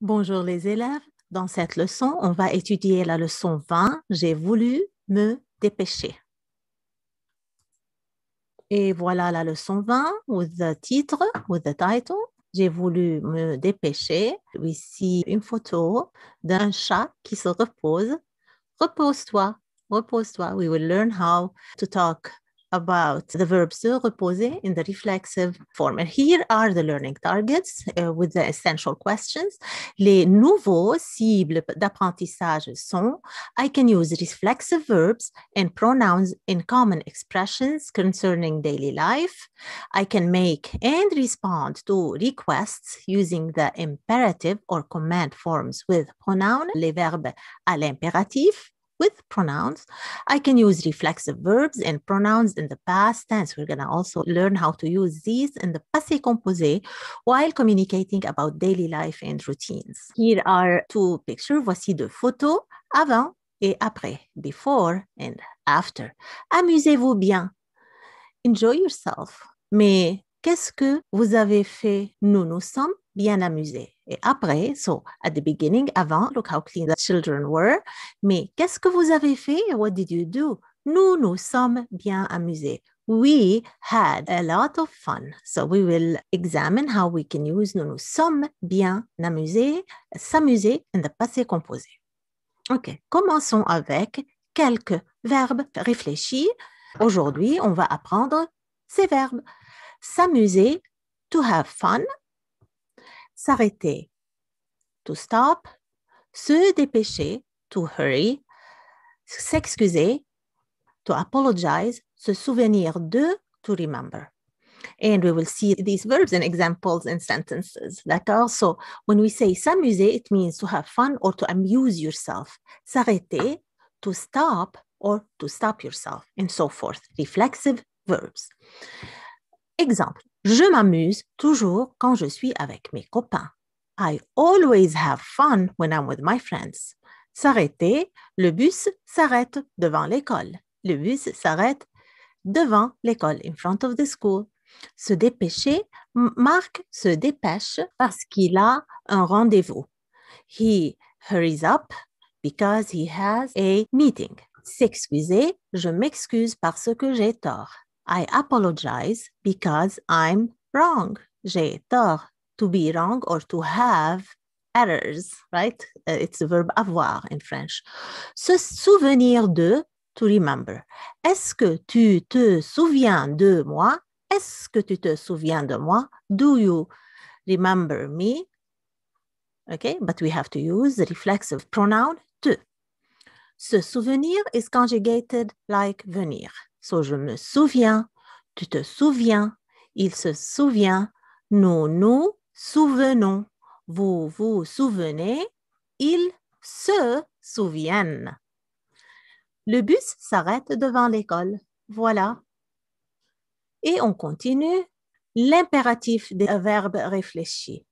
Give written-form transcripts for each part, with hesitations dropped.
Bonjour les élèves, dans cette leçon, on va étudier la leçon 20. J'ai voulu me dépêcher. Et voilà la leçon 20 with the titre, with the title. J'ai voulu me dépêcher. Ici, une photo d'un chat qui se repose. Repose-toi, repose-toi. We will learn how to talk about the verb se reposer in the reflexive form. And here are the learning targets with the essential questions. Les nouveaux cibles d'apprentissage sont I can use reflexive verbs and pronouns in common expressions concerning daily life. I can make and respond to requests using the imperative or command forms with pronoun, les verbes à l'impératif, with pronouns. I can use reflexive verbs and pronouns in the past tense. We're going to also learn how to use these in the passé composé while communicating about daily life and routines. Here are two pictures. Voici deux photos avant et après, before and after. Amusez-vous bien. Enjoy yourself. Mais qu'est-ce que vous avez fait? Nous nous sommes bien amusés. Et après, so at the beginning, avant, look how clean the children were. Mais qu'est-ce que vous avez fait? What did you do? Nous nous sommes bien amusés. We had a lot of fun. So we will examine how we can use nous nous sommes bien amusés, s'amuser in the passé composé. OK, commençons avec quelques verbes réfléchis. Aujourd'hui, on va apprendre ces verbes. S'amuser, to have fun. S'arrêter, to stop. Se dépêcher, to hurry. S'excuser, to apologize. Se souvenir de, to remember. And we will see these verbs and examples in sentences. D'accord? So when we say s'amuser, it means to have fun or to amuse yourself. S'arrêter, to stop or to stop yourself, and so forth. Reflexive verbs. Exemple, je m'amuse toujours quand je suis avec mes copains. I always have fun when I'm with my friends. S'arrêter, le bus s'arrête devant l'école. Le bus s'arrête devant l'école, in front of the school. Se dépêcher, Marc se dépêche parce qu'il a un rendez-vous. He hurries up because he has a meeting. S'excuser, je m'excuse parce que j'ai tort. I apologize because I'm wrong. J'ai tort. To be wrong or to have errors, right? It's the verb avoir in French. Se souvenir de, to remember. Est-ce que tu te souviens de moi? Est-ce que tu te souviens de moi? Do you remember me? Okay, but we have to use the reflexive pronoun te. Se souvenir is conjugated like venir. So, je me souviens, tu te souviens, il se souvient, nous nous souvenons, vous vous souvenez, ils se souviennent. Le bus s'arrête devant l'école. Voilà. Et on continue. L'impératif des verbes réfléchis.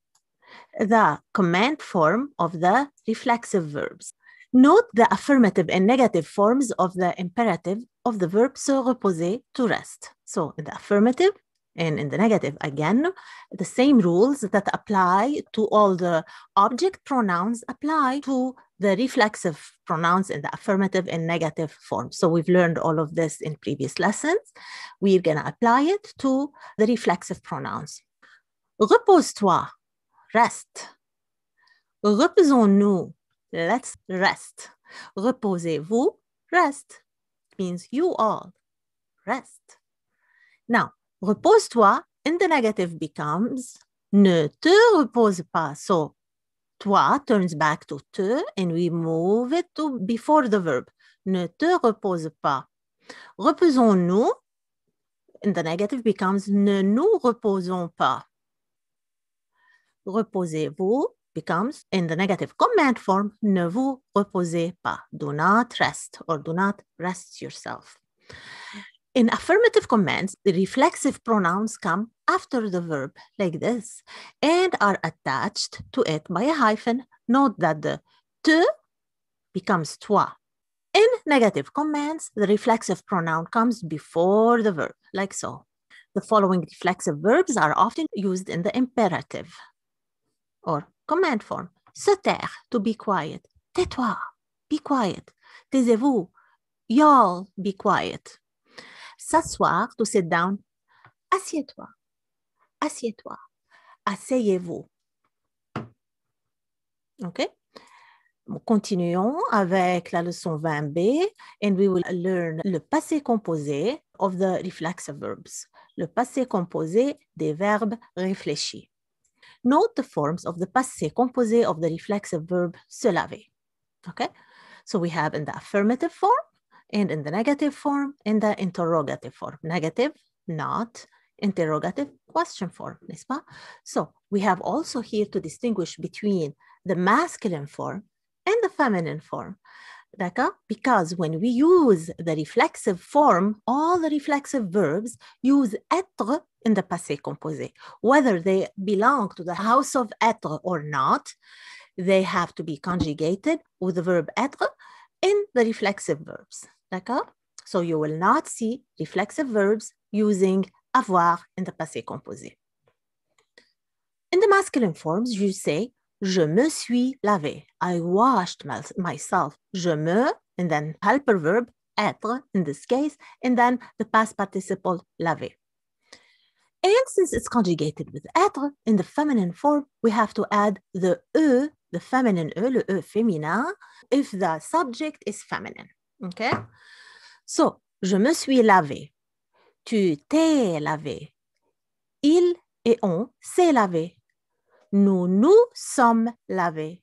The command form of the reflexive verbs. Note the affirmative and negative forms of the imperative of the verb se reposer, to rest. So in the affirmative and in the negative, again, the same rules that apply to all the object pronouns apply to the reflexive pronouns in the affirmative and negative form. So we've learned all of this in previous lessons. We're going to apply it to the reflexive pronouns. Repose-toi, reste. Reposons-nous, let's rest. Reposez-vous, rest. It means you all, rest. Now, repose-toi in the negative becomes ne te repose pas. So, toi turns back to te and we move it to before the verb. Ne te repose pas. Reposons-nous in the negative becomes ne nous reposons pas. Reposez-vous becomes in the negative command form, ne vous reposez pas. Do not rest or do not rest yourself. In affirmative commands, the reflexive pronouns come after the verb like this and are attached to it by a hyphen. Note that the te becomes toi. In negative commands, the reflexive pronoun comes before the verb, like so. The following reflexive verbs are often used in the imperative or command form. Se taire, to be quiet. Tais-toi, be quiet. Taisez-vous, y'all be quiet. S'asseoir, to sit down. Assieds-toi, assieds-toi. Asseyez-vous. OK? Continuons avec la leçon 20B and we will learn le passé composé of the reflexive verbs. Le passé composé des verbes réfléchis. Note the forms of the passé composé of the reflexive verb se laver. Okay? So we have in the affirmative form and in the negative form and the interrogative form. Negative, not. Interrogative, question form, n'est-ce pas? So we have also here to distinguish between the masculine form and the feminine form. D'accord? Because when we use the reflexive form, all the reflexive verbs use être in the passé composé. Whether they belong to the house of être or not, they have to be conjugated with the verb être in the reflexive verbs. D'accord? So you will not see reflexive verbs using avoir in the passé composé. In the masculine forms, you say je me suis lavé. I washed myself. Je me, and then helper verb, être in this case, and then the past participle lavé. And since it's conjugated with être, in the feminine form, we have to add the e, the feminine e, le e féminin, if the subject is feminine. Okay? So, je me suis lavé. Tu t'es lavé. Il et on s'est lavé. Nous nous sommes lavés.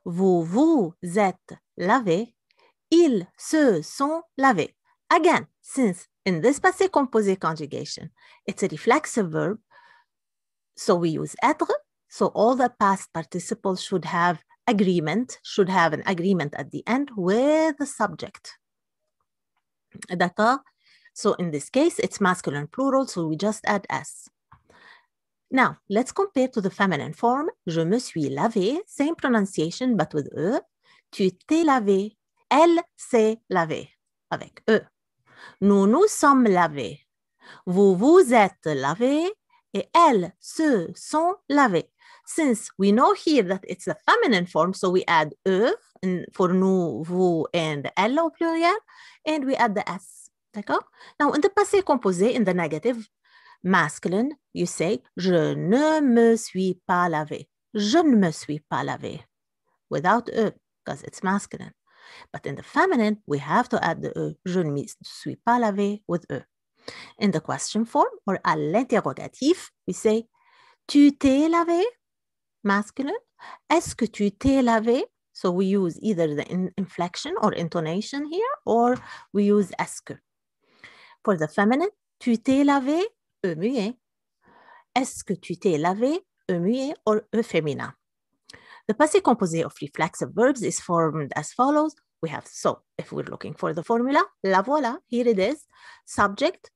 Vous vous êtes lavés. Ils se sont lavés. Again, since in this passé composé conjugation, it's a reflexive verb, so we use être, so all the past participles should have agreement, should have an agreement at the end with the subject. D'accord? So in this case, it's masculine plural, so we just add S. Now, let's compare to the feminine form. Je me suis lavé, same pronunciation, but with E. Tu t'es lavé. Elle s'est lavée, avec E. Nous nous sommes lavés. Vous vous êtes lavés. Et elles se sont lavées. Since we know here that it's the feminine form, so we add E for nous, vous, and elle au pluriel, and we add the S. D'accord? Now, in the passé composé, in the negative, masculine, you say, je ne me suis pas lavé. Je ne me suis pas lavé. Without E, because it's masculine. But in the feminine, we have to add the E. Je ne me suis pas lavé with E. In the question form, or à l'interrogatif, we say, tu t'es lavé? Masculine. Est-ce que tu t'es lavé? So we use either the inflection or intonation here, or we use est-ce que. For the feminine, tu t'es lavé? E muet. Est-ce que tu t'es lavé? E muet or E féminin. The passé composé of reflexive verbs is formed as follows. We have, so if we're looking for the formula, la voilà, here it is. Subject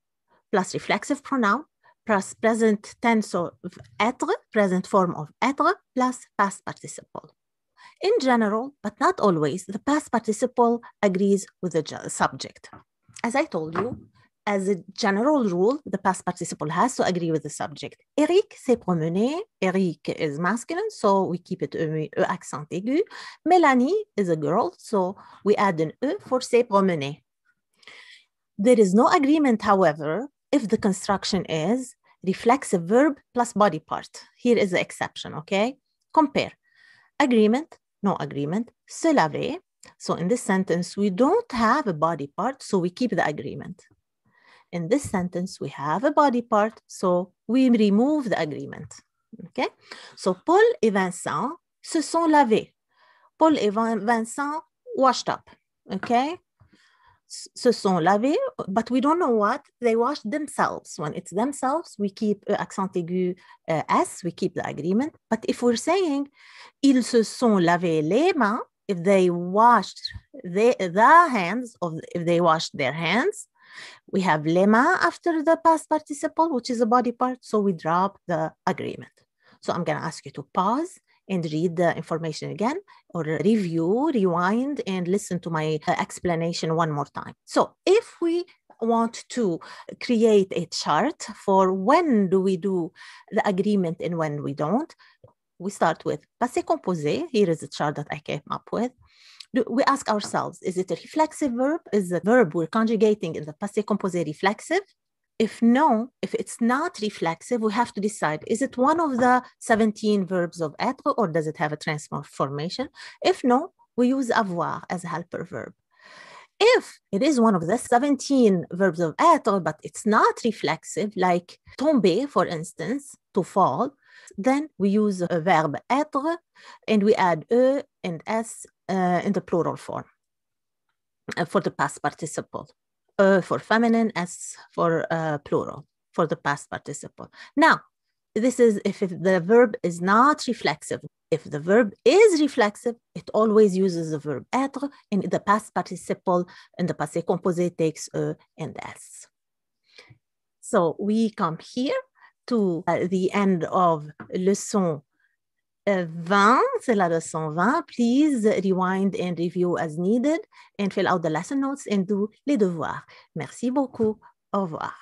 plus reflexive pronoun plus present tense of être, present form of être, plus past participle. In general, but not always, the past participle agrees with the subject. As I told you, as a general rule, the past participle has to agree with the subject. Eric s'est promené. Eric is masculine, so we keep it E accent aigu. Melanie is a girl, so we add an E for s'est promené. There is no agreement, however, if the construction is reflexive verb plus body part. Here is the exception, okay? Compare. Agreement, no agreement, se laver. So in this sentence, we don't have a body part, so we keep the agreement. In this sentence, we have a body part, so we remove the agreement. Okay? So Paul et Vincent se sont lavés. Paul et Vincent washed up. Okay? Se sont lavés, but we don't know what. They washed themselves. When it's themselves, we keep accent aigu S, we keep the agreement. But if we're saying ils se sont lavés les mains, if they washed the hands, if they washed their hands, we have les mains after the past participle, which is a body part, so we drop the agreement. So I'm going to ask you to pause and read the information again, or review, rewind, and listen to my explanation one more time. So if we want to create a chart for when do we do the agreement and when we don't, we start with passé composé. Here is the chart that I came up with. We ask ourselves, is it a reflexive verb? Is the verb we're conjugating in the passé composé reflexive? If no, if it's not reflexive, we have to decide, is it one of the 17 verbs of être or does it have a transformation? If no, we use avoir as a helper verb. If it is one of the 17 verbs of être, but it's not reflexive, like tomber, for instance, to fall, then we use a verb être and we add e and s in the plural form for the past participle. For feminine, S for plural, for the past participle. Now, this is if the verb is not reflexive. If the verb is reflexive, it always uses the verb être, and the past participle in the passé composé takes e and s. So we come here to the end of leçon 20, c'est la leçon 20. Please rewind and review as needed and fill out the lesson notes and do les devoirs. Merci beaucoup. Au revoir.